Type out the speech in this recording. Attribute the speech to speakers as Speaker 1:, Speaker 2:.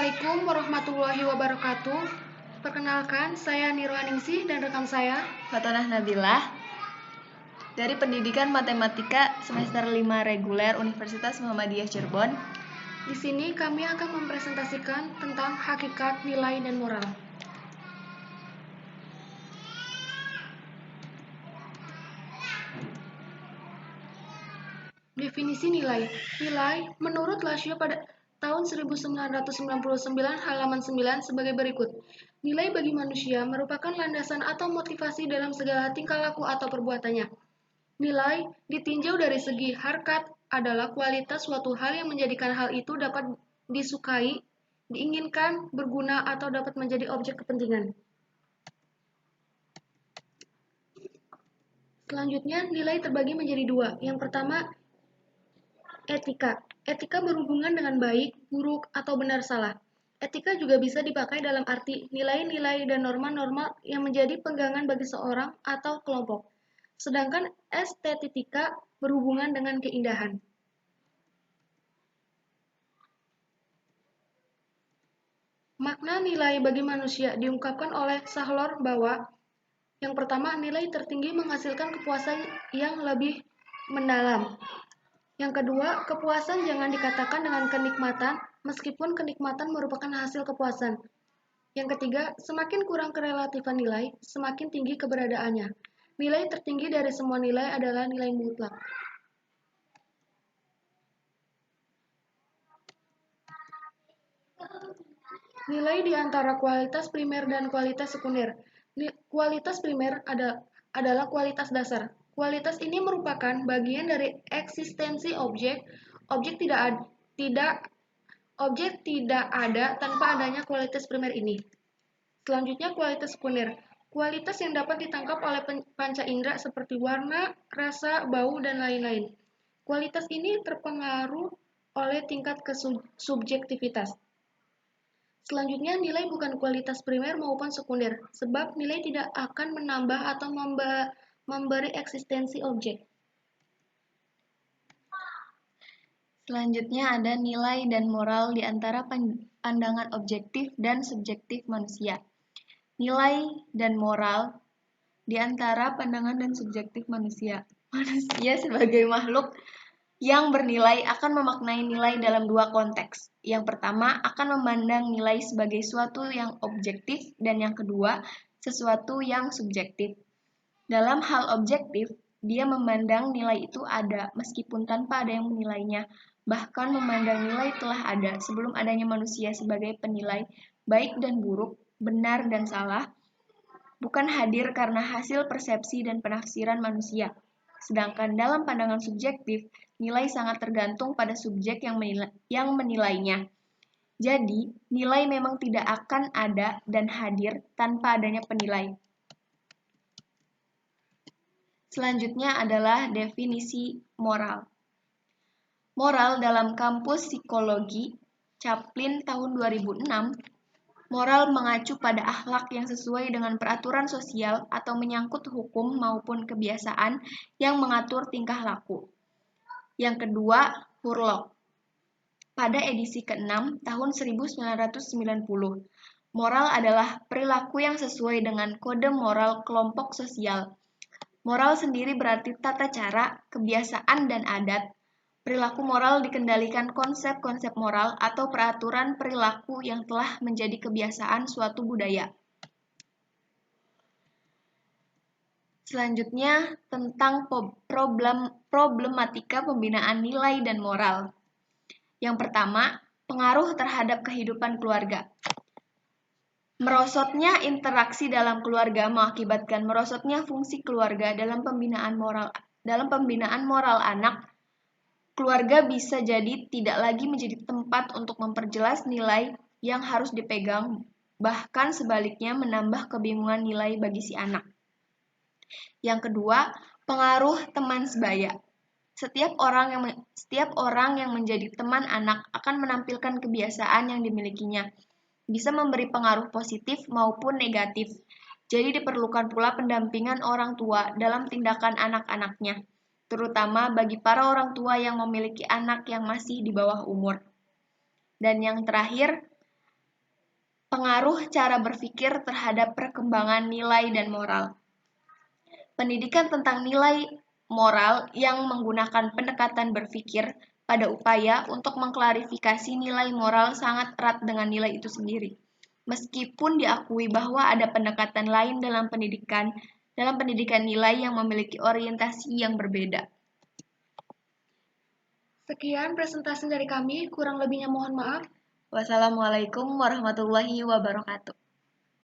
Speaker 1: Assalamualaikum warahmatullahi wabarakatuh. Perkenalkan, saya Nirwaningsih dan rekan saya
Speaker 2: Fatonah Nabilah dari Pendidikan Matematika semester 5 reguler Universitas Muhammadiyah Cirebon.
Speaker 1: Di sini kami akan mempresentasikan tentang hakikat, nilai, dan moral. Definisi nilai. Nilai menurut Lasio pada tahun 1999 halaman 9 sebagai berikut. Nilai bagi manusia merupakan landasan atau motivasi dalam segala tingkah laku atau perbuatannya. Nilai ditinjau dari segi harkat adalah kualitas suatu hal yang menjadikan hal itu dapat disukai, diinginkan, berguna, atau dapat menjadi objek kepentingan. Selanjutnya, nilai terbagi menjadi dua. Yang pertama, etika. Etika berhubungan dengan baik, buruk, atau benar salah. Etika juga bisa dipakai dalam arti nilai-nilai dan norma-norma yang menjadi pegangan bagi seorang atau kelompok. Sedangkan estetika berhubungan dengan keindahan. Makna nilai bagi manusia diungkapkan oleh Sahlor bahwa yang pertama, nilai tertinggi menghasilkan kepuasan yang lebih mendalam. Yang kedua, kepuasan jangan dikatakan dengan kenikmatan, meskipun kenikmatan merupakan hasil kepuasan. Yang ketiga, semakin kurang kerelatifan nilai, semakin tinggi keberadaannya. Nilai tertinggi dari semua nilai adalah nilai mutlak. Nilai di antara kualitas primer dan kualitas sekunder. Kualitas primer adalah kualitas dasar. Kualitas ini merupakan bagian dari eksistensi objek. Objek tidak ada tanpa adanya kualitas primer ini. Selanjutnya kualitas sekunder. Kualitas yang dapat ditangkap oleh panca indera seperti warna, rasa, bau, dan lain-lain. Kualitas ini terpengaruh oleh tingkat subjektivitas. Selanjutnya, nilai bukan kualitas primer maupun sekunder, sebab nilai tidak akan menambah atau memberi eksistensi objek.
Speaker 2: Selanjutnya ada nilai dan moral di antara pandangan objektif dan subjektif manusia. Nilai dan moral di antara pandangan dan subjektif manusia. Manusia sebagai makhluk yang bernilai akan memaknai nilai dalam dua konteks. Yang pertama akan memandang nilai sebagai suatu yang objektif dan yang kedua sesuatu yang subjektif. Dalam hal objektif, dia memandang nilai itu ada meskipun tanpa ada yang menilainya, bahkan memandang nilai telah ada sebelum adanya manusia sebagai penilai baik dan buruk, benar dan salah, bukan hadir karena hasil persepsi dan penafsiran manusia. Sedangkan dalam pandangan subjektif, nilai sangat tergantung pada subjek yang menilainya. Jadi, nilai memang tidak akan ada dan hadir tanpa adanya penilai. Selanjutnya adalah definisi moral. Moral dalam kampus psikologi Chaplin tahun 2006, moral mengacu pada akhlak yang sesuai dengan peraturan sosial atau menyangkut hukum maupun kebiasaan yang mengatur tingkah laku. Yang kedua, Hurlock. Pada edisi ke-6 tahun 1990, moral adalah perilaku yang sesuai dengan kode moral kelompok sosial. Moral sendiri berarti tata cara, kebiasaan, dan adat. Perilaku moral dikendalikan konsep-konsep moral atau peraturan perilaku yang telah menjadi kebiasaan suatu budaya. Selanjutnya, tentang problematika pembinaan nilai dan moral. Yang pertama, pengaruh terhadap kehidupan keluarga. Merosotnya interaksi dalam keluarga mengakibatkan merosotnya fungsi keluarga dalam pembinaan moral anak. Keluarga bisa jadi tidak lagi menjadi tempat untuk memperjelas nilai yang harus dipegang, bahkan sebaliknya menambah kebingungan nilai bagi si anak. Yang kedua, pengaruh teman sebaya. Setiap orang yang menjadi teman anak akan menampilkan kebiasaan yang dimilikinya. Bisa memberi pengaruh positif maupun negatif. Jadi diperlukan pula pendampingan orang tua dalam tindakan anak-anaknya, terutama bagi para orang tua yang memiliki anak yang masih di bawah umur. Dan yang terakhir, Pengaruh cara berpikir terhadap perkembangan nilai dan moral. Pendidikan tentang nilai moral yang menggunakan pendekatan berpikir pada upaya untuk mengklarifikasi nilai moral sangat erat dengan nilai itu sendiri. Meskipun diakui bahwa ada pendekatan lain dalam pendidikan nilai yang memiliki orientasi yang berbeda.
Speaker 1: Sekian presentasi dari kami, kurang lebihnya mohon maaf.
Speaker 2: Wassalamualaikum warahmatullahi wabarakatuh.